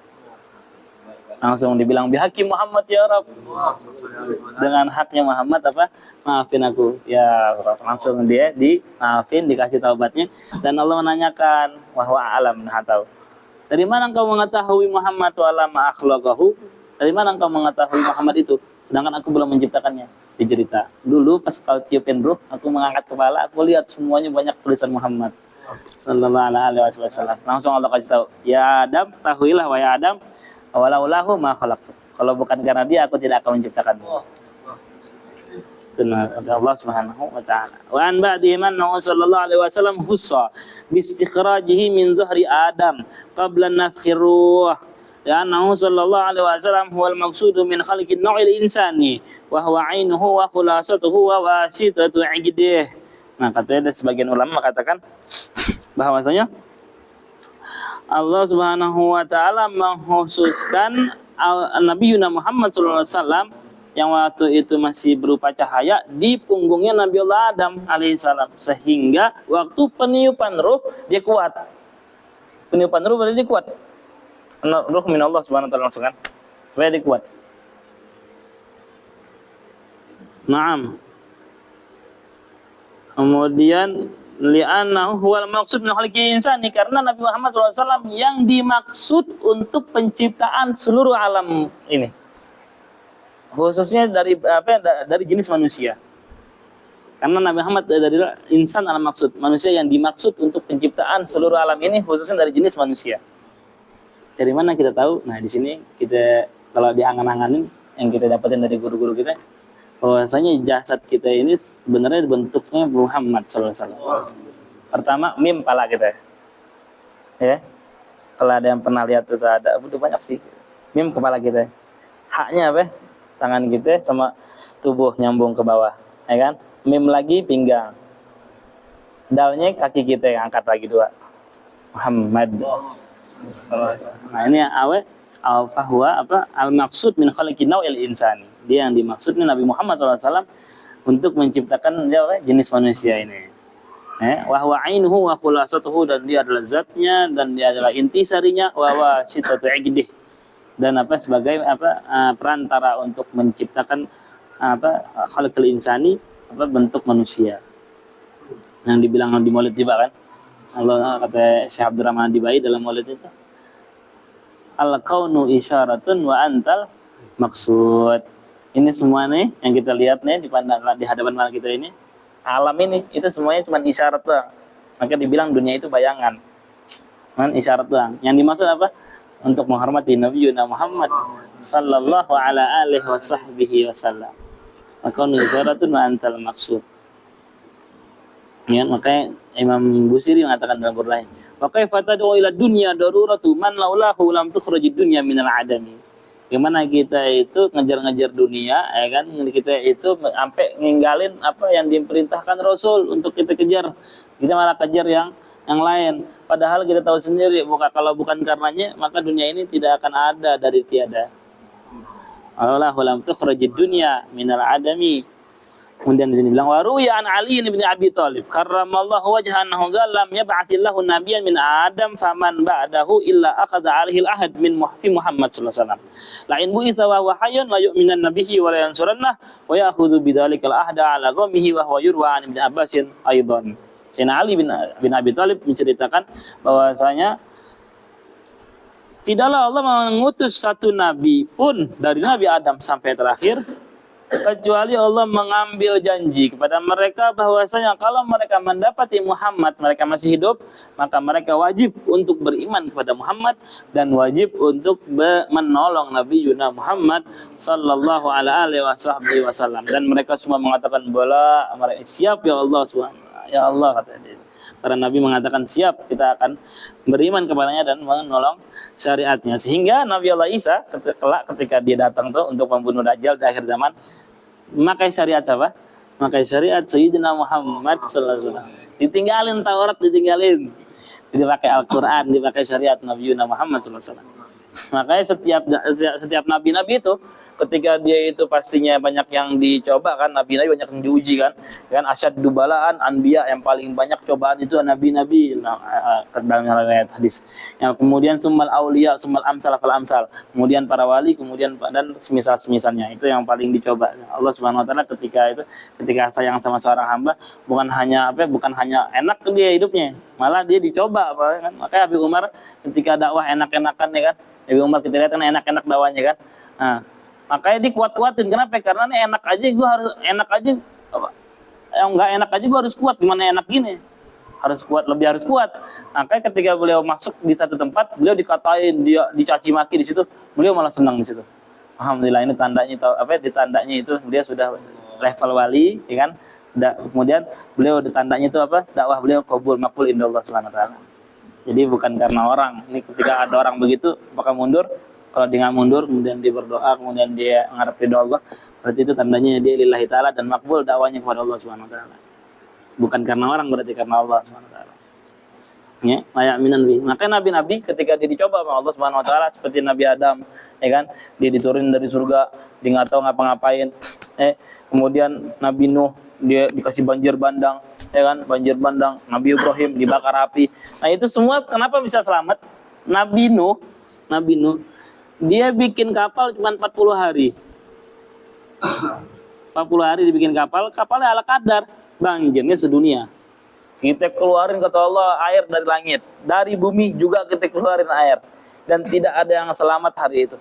Langsung dibilang bihaqi Muhammad ya Rabb. Dengan haknya Muhammad maafin aku ya Rabb. Langsung dia dimaafin, dikasih taubatnya, dan Allah menanyakan wahwa alam tahu. Dari mana engkau mengetahui Muhammad wa lama akhlaqahu? Dari mana engkau mengetahui Muhammad itu sedangkan aku belum menciptakannya? Dicerita. Dulu pas kau tiupin ruh, aku mengangkat kepala, aku lihat semuanya banyak tulisan Muhammad sallallahu alaihi wasallam. Langsung Allah kasih tahu, ya Adam, tahuilah wahai Adam, walaulahu ma khalaqtu. Kalau bukan karena dia aku tidak akan menciptakanmu. Allah Subhanahu wa taala. Wa an ba'dihi annahu sallallahu alaihi wasallam hussa bi istikhrajihi min zuhri Adam qabla nafkhir ruh. Li'annahu sallallahu alaihi wasallam huwal maqsudu min khalqin nau'il insani wa huwa 'ainuhu wa khulasatuhu wa wasitatu 'iqdih. Nah, katanya ada sebagian ulama mengatakan bahwasanya Allah Subhanahu wa taala mengkhususkan Nabi Muhammad sallallahu alaihi wasallam yang waktu itu masih berupa cahaya di punggungnya Nabi Allah Adam alaihissalam, sehingga waktu peniupan ruh dia kuat. Peniupan ruh berarti dia kuat. Ruh min Allah Subhanahu wa taala langsung kan. Supaya dia kuat. Naam. Kemudian li'annahu huwal maqsud min khalqi insani, karena Nabi Muhammad SAW yang dimaksud untuk penciptaan seluruh alam ini, khususnya dari dari jenis manusia. Karena Nabi Muhammad dari insan alam maksud, manusia yang dimaksud untuk penciptaan seluruh alam ini, khususnya dari jenis manusia. Dari mana kita tahu? Nah, di sini kita kalau diangan-anganin yang kita dapatin dari guru-guru kita, bahwasanya jasad kita ini sebenarnya bentuknya Muhammad SAW. Pertama, mim pala kita, ya. Kalau ada yang pernah lihat itu ada, udah banyak sih. Mim kepala kita, haknya apa? Tangan kita sama tubuh nyambung ke bawah, ya kan? Mim lagi pinggang, dalnya kaki kita yang angkat lagi dua, Muhammad. Nah, ini al-fahwa al-maqsud min khalqin nau'il insani. Dia yang dimaksudnya Nabi Muhammad SAW untuk menciptakan jenis manusia ini. Wa huwa 'ainuhu wa khulasatuhu, dan dia adalah zatnya dan dia adalah intisarinya, wa wasitatu 'iqdih, dan sebagai perantara untuk menciptakan khalqul insani, bentuk manusia. Yang dibilang di Maulid tiba kan. Allah kata Syekh Abdurrahman Dibai dalam Maulid itu, al-kaunu isyaratun wa antal maksud. Ini semua nih yang kita lihat nih di hadapan mata kita ini, alam ini itu semuanya cuma isyarat doang. Maka dibilang dunia itu bayangan, kan isyarat doang. Yang dimaksud apa? Untuk menghormati Nabi Muhammad sallallahu ala alihi wa sahbihi wasallam. Al-kaunu isyaratun wa antal maksud. Ya, makanya Imam Busiri mengatakan dalam burdah, wa kaifa tad'u ila dunya daruratu man laulahu lam tukhrajid dunya minal adami. Gimana kita itu ngejar-ngejar dunia, ya kan? Kita itu sampai ninggalin apa yang diperintahkan Rasul untuk kita kejar. Kita malah kejar yang lain. Padahal kita tahu sendiri, kalau bukan karenanya, maka dunia ini tidak akan ada dari tiada. Allahu lam tukhrajid dunya minal adami. Kemudian di sini bilang waruya an Ali bin Abi Thalib karramallahu wajhahu annahu lam yab'atsillahu nabiyyan min Adam faman ba'dahu illa akhadha 'alaihi al-ahd min Muhammad sallallahu alaihi wasallam. La in bu'itsa wa huwa hayyun la yu'minan nabiyyi wa la yansuranna wa ya'khudhu bidzalikal ahda 'ala qaumihi wa huwa yurwa an Ibnu Abbasin aidan. Sayyidina Ali bin Abi Thalib menceritakan bahwasanya tidaklah Allah mengutus satu nabi pun dari Nabi Adam sampai terakhir, kecuali Allah mengambil janji kepada mereka bahwasanya kalau mereka mendapati Muhammad, mereka masih hidup, maka mereka wajib untuk beriman kepada Muhammad dan wajib untuk menolong Nabi Muhammad sallallahu alaihi wasallam. Dan mereka semua mengatakan bala, mereka siap ya Allah subhanahu. Ya Allah, kata dia. Para nabi mengatakan siap, kita akan beriman kepadanya dan menolong syariatnya. Sehingga Nabi Allah Isa ketika dia datang tuh untuk membunuh Dajjal di akhir zaman, memakai syariat siapa? Memakai syariat Sayyidina Muhammad sallallahu alaihi wasallam. Ditinggalin Taurat, ditinggalin. Dipakai Al-Qur'an, dipakai syariat Nabi Muhammad sallallahu alaihi wasallam. Makanya setiap nabi-nabi itu ketika dia itu pastinya banyak yang dicoba kan, nabi-nabi banyak yang diuji kan asyaddu balaan anbiya, yang paling banyak cobaan itu nabi-nabi. Dalam riwayat hadis yang kemudian summal auliya summal amsal fal amsal, kemudian para wali, kemudian dan semisal-semisalnya, itu yang paling dicoba. Allah Subhanahu wa taala ketika sayang sama seorang hamba bukan hanya enak dia hidupnya, malah dia dicoba kan. Makanya Habib Umar ketika dakwah enak-enakan ya kan, Habib Umar kita lihat kan enak-enak dakwahnya kan. Nah, makanya dikuat-kuatin. Kenapa? Karena ini enak aja, gue harus enak aja. Yang nggak enak aja gue harus kuat. Gimana enak gini? Harus kuat, lebih harus kuat. Makanya ketika beliau masuk di satu tempat, beliau dikatain, dia dicaci maki di situ, beliau malah senang di situ. Alhamdulillah, ini tandanya di tandanya itu dia sudah level wali, ya kan? Kemudian beliau tandanya itu apa? Dakwah beliau qabul maqbul indallah subhanahu wa ta'ala. Jadi bukan karena orang. Ini ketika ada orang begitu maka mundur. Kalau dia nggak mundur, kemudian dia berdoa, kemudian dia ngarep ridho Allah, berarti itu tandanya dia lillahi ta'ala dan makbul dakwanya kepada Allah subhanahu wa ta'ala. Bukan karena orang, berarti karena Allah subhanahu wa ta'ala. Ya, layak minan bi. Makanya nabi-nabi ketika dia dicoba sama Allah Subhanahu wa taala seperti Nabi Adam, ya kan? Dia diturunin dari surga, dia nggak tahu ngapa-ngapain. Kemudian Nabi Nuh dia dikasih banjir bandang, ya kan? Banjir bandang. Nabi Ibrahim dibakar api. Nah, itu semua kenapa bisa selamat? Nabi Nuh dia bikin kapal cuma 40 hari. 40 hari dibikin kapalnya ala kadar, banjirnya sedunia. Kita keluarin kata Allah air dari langit, dari bumi juga kita keluarin air, dan tidak ada yang selamat hari itu.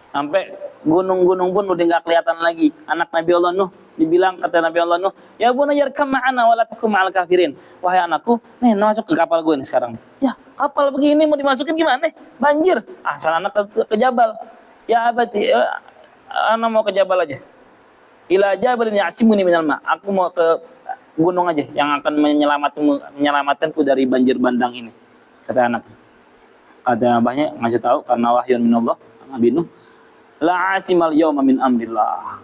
Sampai gunung-gunung pun udah nggak kelihatan lagi. Anak Nabi Allah Nuh dibilang, kata Nabi Allah Nuh, ya bunayya yarkam ma'ana wa la takum ma'al kafirin. Wahai anakku, nih masuk ke kapal gue nih sekarang. Ya kapal begini mau dimasukin gimana? Banjir. Asal anak ke jabal. Ya abati, anak mau ke jabal aja. Ila jabalin ya'simuni minal ma. Aku mau ke gunung aja yang akan menyelamatkanku dari banjir bandang ini, kata anak. Kata abahnya ngasih tahu karena wahyun minallah, Nabi Nuh, la asimal yawma min amrillah.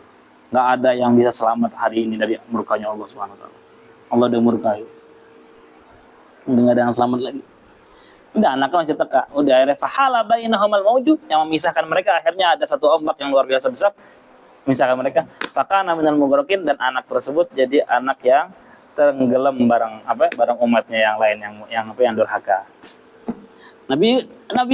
Enggak ada yang bisa selamat hari ini dari murkanya Allah Subhanahu wa taala. Allah udah murkai. Udah enggak ada yang selamat lagi. Udah anaknya masih teka. Udah akhirnya fahala bainahumal mauju, yang memisahkan mereka akhirnya ada satu ombak yang luar biasa besar. Misalkan mereka fakana minal mughrakin, dan anak tersebut jadi anak yang tenggelam bareng umatnya yang lain yang durhaka. Nabi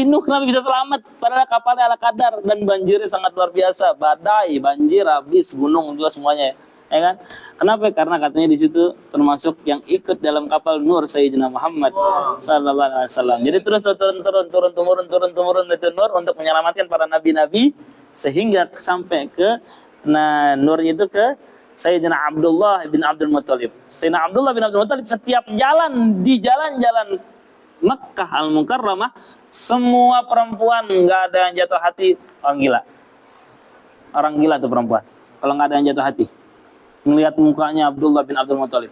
Nuh kenapa bisa selamat padahal kapalnya ala kadar dan banjirnya sangat luar biasa, badai, banjir, habis gunung juga semuanya, ya kan? Kenapa? Karena katanya di situ termasuk yang ikut dalam kapal Nur Sayyidina Muhammad sallallahu alaihi wasallam. Jadi terus turun itu Nur untuk menyelamatkan para nabi-nabi sehingga sampai ke Nurnya itu ke Sayyidina Abdullah bin Abdul Muttalib. Sayyidina Abdullah bin Abdul Muttalib setiap jalan di jalan-jalan Makkah Al-Mukarramah, semua perempuan nggak ada yang jatuh hati, orang gila. Orang gila tuh perempuan. Kalau nggak ada yang jatuh hati, melihat mukanya Abdullah bin Abdul Muttalib.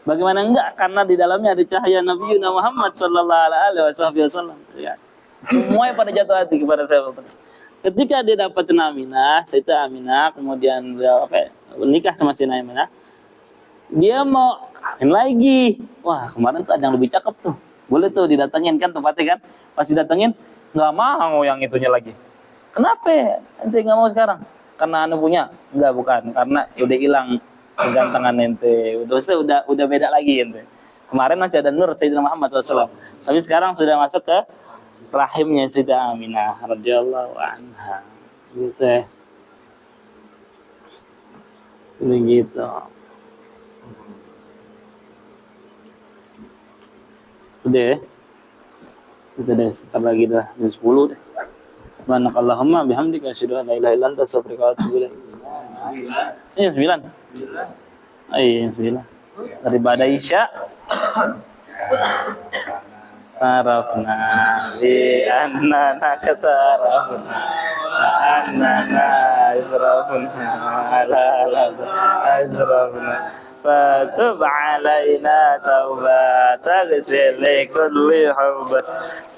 Bagaimana enggak? Karena di dalamnya ada cahaya Nabi Muhammad sallallahu alaihi wasallam. Ya. Semuanya pada jatuh hati kepada saya. Ketika dia dapat Aminah, Sayyidah Aminah, kemudian beliau nikah sama Sayyidah Aminah, dia mau kawin lagi. Wah, kemarin tuh ada yang lebih cakep tuh. Boleh tuh didatengin kan tempatnya kan. Pas didatengin, nggak mau yang itunya lagi. Kenapa? Ente nggak mau sekarang? Karena anu punya? Enggak, bukan. Karena udah hilang kegantengan ente. Udah beda lagi ente. Kemarin masih ada Nur Sayyidina Muhammad SAW. Tapi sekarang sudah masuk ke rahimnya Sayyidah Aminah radhiyallahu anha. Gitu ya. Ini gitu. Udah ya. Kita deh, sebentar lagi dah jam 10 deh. Subhanakallahumma bihamdika asyhadu an la ilaha illa anta astaghfiruka wa atubu ilaik. Ini 9. Iya, 9. Daripada Isya. Tarafna bi annana katarafna annana israfna la azrafna fatub alaina tauba taghsil li kulli hubbat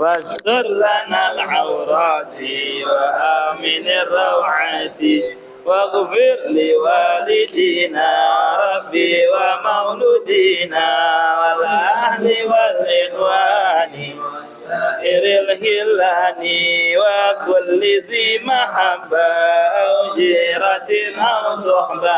wastur lana al-awrati wa amin ar-rawati واغفر لوالدينا ربي ومولودينا والأهل والإخوان سائر الهلان وكل ذي محبة أو جيرة أو صحبة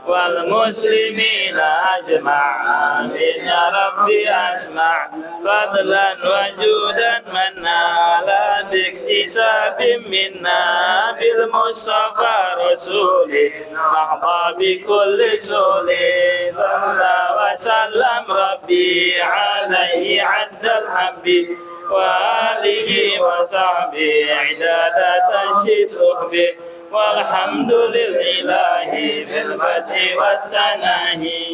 والمسلمين أجمعين يا ربي أسمع فضلا وجودا منا لا باكتساب منا بالمصطفى رسولي أحظى بكل سولي صلى وسلم ربي عليه عد الحب وآله وصحبه عداد تنشي صحبه والحمد لله في البدء والتناهي.